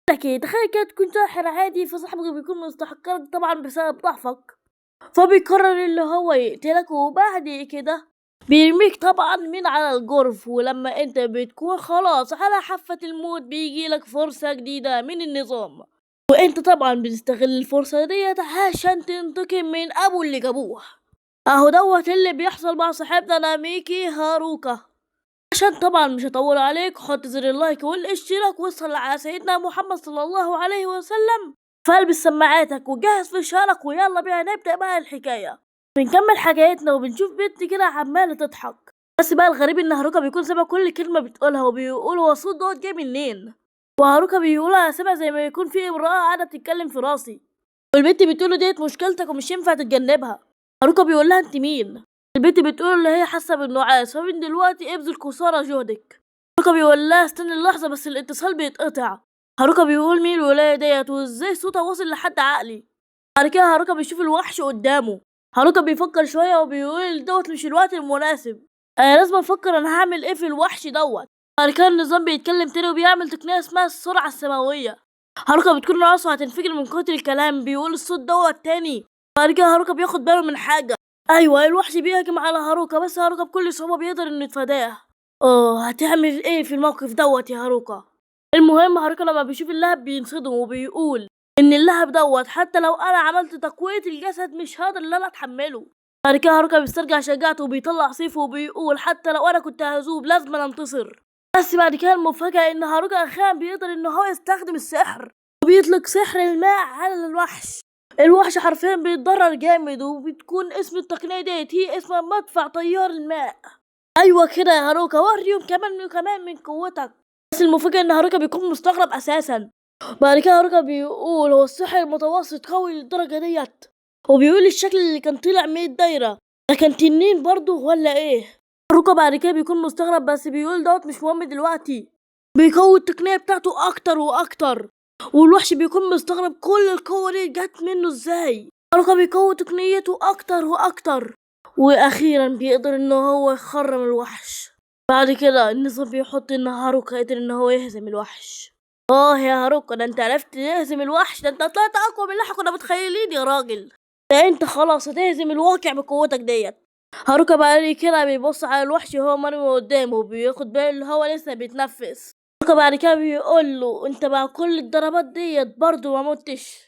أكيد تخيل كده تكون ساحر عادي فصاحبك بيكون مستحقرك طبعا بسبب ضعفك، فبيقرر اللي هو يقتلك وبعد كده بيرميك طبعا من على الجرف، ولما انت بتكون خلاص على حافة الموت بيجيلك فرصة جديدة من النظام، وانت طبعا بتستغل الفرصة ديت عشان تنتقم من ابو اللي جابوه. اهو دوت اللي بيحصل مع صاحبنا ميكي هاروكا. عشان طبعا مش هطول عليك، حط زر اللايك والاشتراك وصل على سيدنا محمد صلى الله عليه وسلم، فالبس سماعاتك وجهز فشارك ويلا بينا نبدأ بقى الحكاية. بنكمل حكايتنا وبنشوف بنت كده عمالة تضحك، بس بقى الغريب ان هاروكا بيكون سامع كل كلمة بتقولها وبيقول هو الصوت دوت جاي منين، وهاروكا بيقول انا سامع زي ما يكون في امرأة قاعدة بتتكلم في راسي، والبنت بتقوله ديت مشكلتك ومش ينفع تتجنبها. هاروكا بيقول لها انت مين؟ البنت بتقول اللي هي حاسه بالنعاس فمن دلوقتي ابذل قصارى جهدك. هاروكا بيقول لها استني اللحظه بس الاتصال بيتقطع. هاروكا بيقول مين الولايه ديت وازاي صوتها واصل لحد عقلي. بعد كده هاروكا بيشوف الوحش قدامه. هاروكا بيفكر شويه وبيقول دوت مش الوقت المناسب، انا لازم افكر انا هعمل ايه في الوحش دوت. بعد كده النظام بيتكلم تاني وبيعمل تقنيه اسمها السرعه السماويه. هاروكا بتكون راسه هتنفجر من كتر الكلام، بيقول الصوت دوت تاني. بعد كده هاروكا بياخد باله من حاجه، ايوه الوحش بيهجم على هاروكا بس هاروكا بكل صعوبه بيقدر انه يتفاداه. هتعمل ايه في الموقف دوت يا هاروكا؟ المهم هاروكا لما بيشوف اللهب بينصدم وبيقول ان اللهب دوت حتى لو انا عملت تقويه الجسد مش هقدر ان انا اتحمله. بعد كده هاروكا بيسترجع شجاعته وبيطلع سيفه وبيقول حتى لو انا كنت هزوب لازم انتصر. بس بعد كده المفاجاه ان هاروكا اخيرا بيقدر ان هو يستخدم السحر وبيطلق سحر الماء على الوحش. الوحش حرفيا بيتضرر جامد وبتكون اسم التقنية ديت هي اسمها مدفع طيار الماء. ايوه كده يا هاروكا وريهم كمان من قوتك. بس المفاجأة ان هاروكا بيكون مستغرب اساسا. بعد كده هاروكا بيقول هو السحر المتوسط قوي للدرجة ديت، وبيقول الشكل اللي كان طلع من الدايرة ده كان تنين برضه ولا ايه؟ هاروكا بعد كده بيكون مستغرب بس بيقول دوت مش مهم دلوقتي، بيقوي التقنية بتاعته اكتر واكتر، والوحش بيكون مستغرب كل القوة دي جت منه ازاي. هاروكا بيقوي تقنيته اكتر واكتر، واخيرا بيقدر ان هو يخرم الوحش. بعد كده النظام بيحط ان هاروكا قدر ان هو يهزم الوحش. يا هاروكا ده انت عرفت تهزم الوحش، ده انت طلعت اقوى من اللي احنا كنا متخيلين يا راجل، ده انت خلاص هتهزم الواقع بقوتك ديت. هاروكا بعد كده بيبص على الوحش وهو مرمي قدامه وبياخد باله اللي هو لسه بيتنفس. بعد كده بيقول له انت مع كل الضربات ديت برضه ما متش.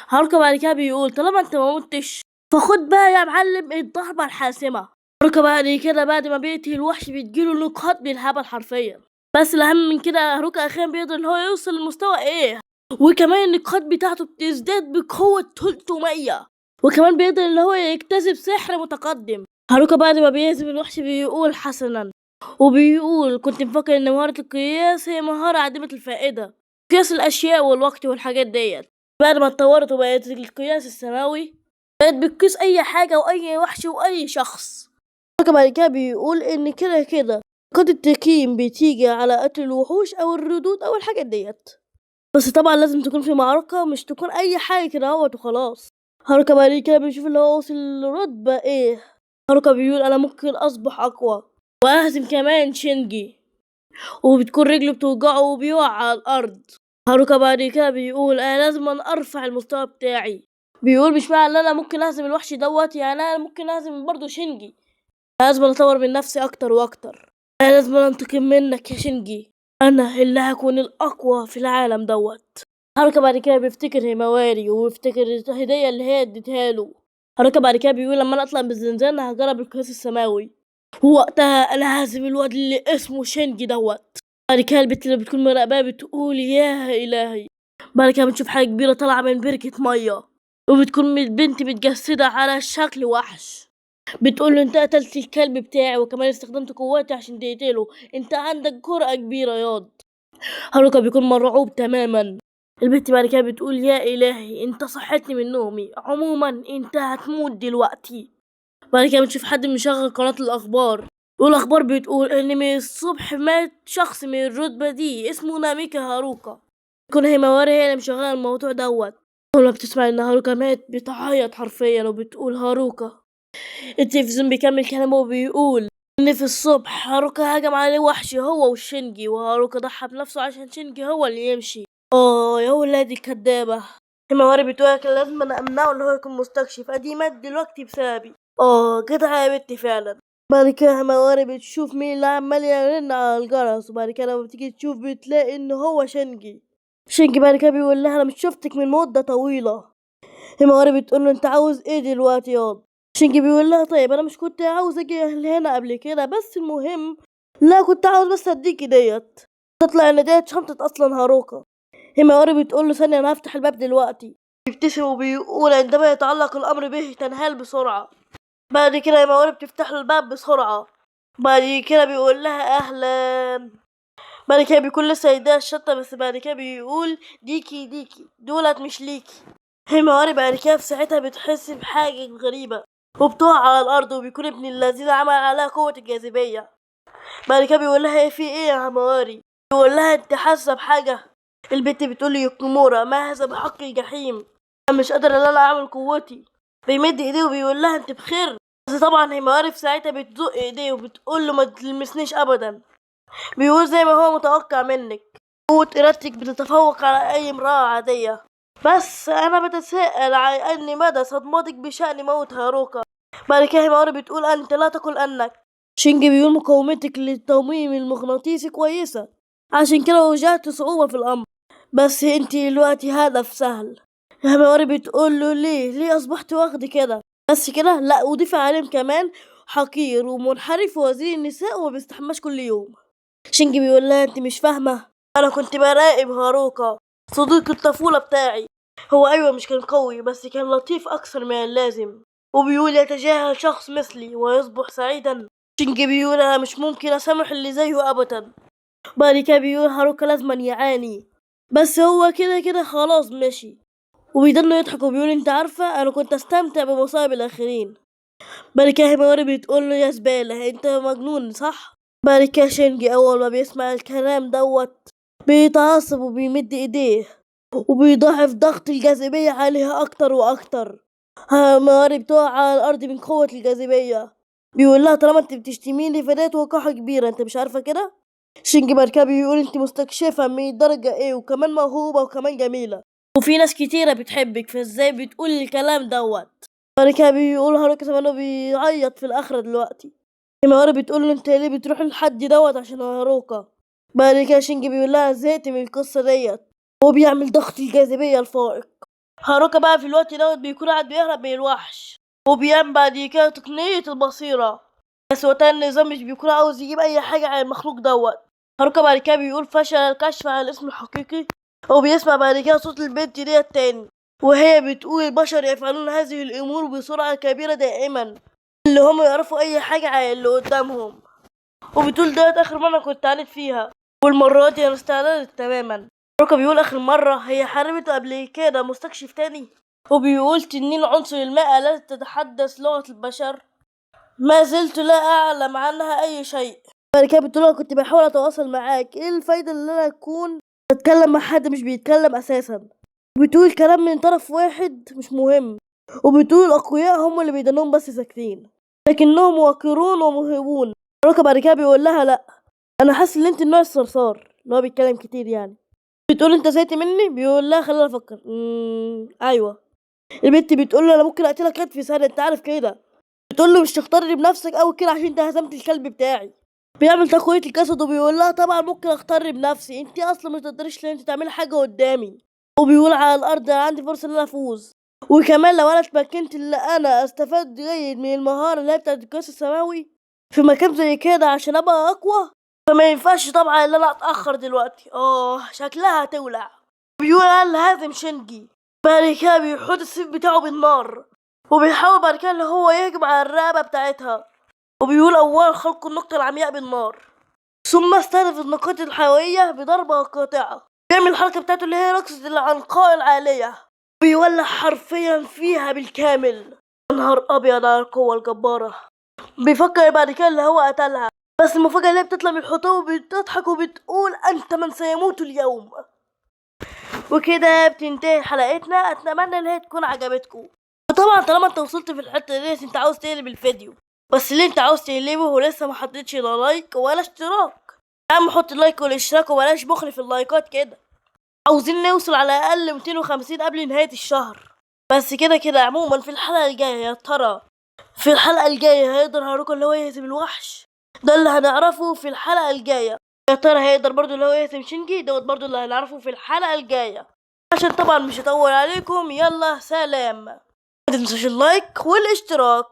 هاروكا بعد كده بيقول طالما انت ما متش فخد بقى يا معلم الضربة الحاسمة. هاروكا بعد كده بعد ما بيقتل الوحش بيجيله نقاط بالهبل حرفيا، بس الأهم من كده هاروكا أخيرا بيقدر إن هو يوصل لمستوى إيه، وكمان النقاط بتاعته بتزداد بقوة 300، وكمان بيقدر إن هو يكتسب سحر متقدم. هاروكا بعد ما بيهزم الوحش بيقول حسنا، وبيقول كنت مفكر ان مهارة القياس هي مهارة عديمة الفائدة، قياس الاشياء والوقت والحاجات ديت. بعد ما اتطورت وبقت القياس السماوي بقت بتقيس اي حاجة واي وحش واي شخص. بعد كده بيقول ان كده قد التقييم بتيجي على قتل الوحوش او الردود او الحاجات ديت، بس طبعا لازم تكون في معركة مش تكون اي حاجة كده اهوت وخلاص. هاروكا بعد كده بيشوف اللي هو وصل لرتبة ايه. هاروكا بيقول انا ممكن اصبح اقوى واهزم كمان شينجي، وبتكون رجله بتوجعه وبيقع على الارض. هاروكا بعد كده بيقول انا لازم ارفع المستوى بتاعي. بيقول مش معنى ان انا ممكن اهزم الوحش دوت يعني انا ممكن اهزم برضه شينجي، لازم اطور من نفسي اكتر واكتر، انا لازم انتقم منك يا شينجي، انا اللي هكون الاقوى في العالم دوت. هاروكا بعد كده بيفتكر هيماواري وبيفتكر الهدية اللي هي اديتها له. هاروكا بعد كده بيقول لما انا اطلع من الزنزانة هجرب القياس السماوي، ووقتها انا هازم الواد اللي اسمه شينجي دوت. بعد كده البت اللي بتكون مراقباه بتقول يا الهي. بعد كده بنشوف حاجه كبيره طالعه من بركه ميه، وبتكون البنت متجسده على شكل وحش، بتقول له انت قتلت الكلب بتاعي وكمان استخدمت قواتي عشان تقتله، انت عندك جرأة كبيره ياض. هاروكا بيكون مرعوب تماما. البنت بعد كده بتقول يا الهي انت صحتني من نومي، عموما انت هتموت دلوقتي. بعد كده بنشوف حد مشغل قناة الأخبار، والأخبار بتقول إن من الصبح مات شخص من الرتبة دي اسمه ناميكا هاروكا. تكون هيماواري هي اللي مشغلة الموضوع دوت. أول ما بتسمع إن هاروكا مات بتعيط حرفيا وبتقول هاروكا. التلفزيون بيكمل كلامه وبيقول إن في الصبح هاروكا هجم عليه وحش هو وشينجي، وهاروكا ضحى بنفسه عشان شينجي هو اللي يمشي. يا ولادي الكدابة. الموارد بتوعك كان لازم أنا أمنعه إن هو يكون مستكشف، أدي مات دلوقتي بسببي. جدعة يا بنتي فعلا. بعد كده موارد بتشوف مين اللي عمال يرن على الجرس، وبعد كده لما بتيجي تشوف بتلاقي إن هو شنجي. شنجي بعد كده بيقول لها أنا مش شفتك من مدة طويلة. الموارد بتقول له أنت عاوز إيه دلوقتي ياض؟ شنجي بيقول لها طيب أنا مش كنت عاوز أجي هنا قبل كده، بس المهم لا كنت عاوز بس أديكي ديت. تطلع إن ديت شنطة أصلا هاروكا. هيماوري بتقول له ثانية أنا هفتح الباب دلوقتي. بيبتسم وبيقول عندما يتعلق الأمر به تنهال بسرعة. بعد كده هيماوري بتفتح له الباب بسرعة. بعد كده بيقول لها أهلا. بعد كده بيكون لسه يديها الشنطة، بس بعد كده بيقول ديكي دولت مش ليكي. هيماوري بعد كده في ساعتها بتحس بحاجة غريبة وبتقع على الأرض، وبيكون ابن الذين عمل عليها قوة الجاذبية. بعد كده بيقول لها ايه في ايه يا هيماوري؟ بيقول لها انت حاسة بحاجة؟ البت بتقول لي يوكيمورا ما هذا بحق الجحيم، انا مش قادر ان انا اعمل قوتي. بيمد ايديه وبيقول لها انت بخير، بس طبعا هي معارف ساعتها بتزق ايديه وبتقول له ما تلمسنيش ابدا. بيقول زي ما هو متوقع منك، قوة ارادتك بتتفوق على اي امرأة عادية، بس انا بتساءل عن ان مدى صدمتك بشأن موت هاروكا. بعد كده هيماري بتقول انت لا تقل انك. شينجي بيقول مقاومتك للتمويم المغناطيسي كويسة، عشان كده واجهت صعوبة في الامر، بس انتي دلوقتي هدف سهل. هموري بتقول له ليه اصبحت واخد كده؟ بس كده لا، وضيف عليهم كمان حقير ومنحرف ووزير النساء وما بيستحماش كل يوم. شينجي بيقول لها انت مش فاهمه، انا كنت براقب هاروكا صديق الطفوله بتاعي. هو ايوه مش كان قوي، بس كان لطيف اكثر من اللازم، وبيقول يتجاهل شخص مثلي ويصبح سعيدا. شينجي بيقول انا مش ممكن اسامح اللي زيه ابدا. بعد كده بيقول هاروكا لازما يعاني، بس هو كده كده خلاص مشي. وبيضل يضحك وبيقول انت عارفة انا كنت استمتع بمصايب الاخرين. بعد كده هيموري بتقول له يا زبالة انت مجنون صح؟ بعد كده شينجي اول ما بيسمع الكلام دوت بيتعصب وبيمد ايديه وبيضاعف ضغط الجاذبية عليها اكتر واكتر. هيموري بتقع على الارض من قوة الجاذبية. بيقول لها طالما انت بتشتميني فديت وقاحة كبيرة، انت مش عارفة كده؟ شينجي بعد كده بيقول انت مستكشفة من درجة ايه وكمان موهوبة وكمان جميلة، وفي ناس كتيرة بتحبك، فازاي بتقول الكلام دوت؟ بعد كده بيقول هاروكا زمانه بيعيط في الآخرة دلوقتي. هيماوري بتقول له انت ليه بتروح للحد دوت عشان هاروكا؟ بعد كده شينجي بيقول لها زهقت من القصة ديت، هو بيعمل ضغط الجاذبية الفائق. هاروكا بقى في الوقت دوت بيكون قاعد بيهرب من الوحش، وبيعمل بعد كده تقنية البصيرة، بس وقتها النظام مش بيكون عاوز يجيب أي حاجة عن المخلوق دوت. هاروكا بعد كده بيقول فشل الكشف عن الاسم الحقيقي، وبيسمع بعد كده صوت البنت ديت تاني وهي بتقول البشر يفعلون هذه الأمور بسرعة كبيرة دائما، اللي هم يعرفوا أي حاجة عن اللي قدامهم. وبتقول ديت آخر مرة كنت عانيت فيها، والمرة دي أنا استعددت تماما. هاروكا بيقول آخر مرة هي حاربت قبل كده مستكشف تاني، وبيقول تنين عنصر الماء التي تتحدث لغة البشر ما زلت لا أعلم عنها أي شيء. بعد كده بتقول كنت بحاول أتواصل معاك، إيه الفايدة اللي أنا أكون بتكلم مع حد مش بيتكلم أساسا؟ بتقول كلام من طرف واحد مش مهم، وبتقول الأقوياء هم اللي بيدنهم بس ساكتين لكنهم واقرون ومهيبون. روكا بعد كده بيقول لها لأ، أنا حاسس إن أنت النوع الصرصار اللي هو بيتكلم كتير يعني. بتقول أنت زهقت مني؟ بيقول لها خلينا أفكر. أيوه. البنت بتقول له أنا ممكن أقتلك في ثانية، أنت عارف كده. بتقول له مش تختارني بنفسك أوي كده عشان أنت هزمت الكلب بتاعي. بيعمل تقوية الجسد وبيقول لها طبعا ممكن اختار بنفسي، انت اصلا ما تقدريش ان انت تعملي حاجه قدامي. وبيقول على الارض انا عندي فرصه ان انا افوز، وكمان لو انا اتمكنت ان انا استفاد جيد من المهاره اللي هي بتاعت القياس السماوي في مكان زي كده عشان ابقى اقوى، فما ينفعش طبعا ان انا اتاخر دلوقتي. شكلها هتولع. بيقول انا هازم شينجي. بعد كده بيحط السيف بتاعه بالنار وبيحاول بعد كده اللي هو يهجم على الرقبه بتاعتها، وبيقول أولا خلق النقطة العمياء بالنار، ثم استهدف النقاط الحيوية بضربة قاطعة. بيعمل الحركة بتاعته اللي هي رقصة العنقاء العالية، بيولع حرفيا فيها بالكامل. نهار أبيض على القوة الجبارة. بيفكر بعد كده اللي هو قتلها، بس المفاجأة اللي هي بتطلع من الحيطان وبتضحك وبتقول أنت من سيموت اليوم. وكده بتنتهي حلقتنا، أتمنى إن هي تكون عجبتكم. وطبعا طالما انت وصلت في الحتة دي انت عاوز تقلب الفيديو، بس اللي انت عاوز تقلبه ولسه ما حطيتش لا لايك ولا اشتراك، يا عم حط اللايك والاشتراك وبلاش بخل في اللايكات كده. عاوزين نوصل على الاقل 250 قبل نهاية الشهر. بس كده عموما في الحلقة الجاية يا ترى في الحلقة الجاية هيقدر هاروكو اللي هو يهزم الوحش؟ ده اللي هنعرفه في الحلقة الجاية. يا ترى هيقدر برضو اللي هو يهزم شينجي؟ دوت برضو اللي هنعرفه في الحلقة الجاية. عشان طبعا مش هطول عليكم، يلا سلام. ما تنسوش اللايك والاشتراك.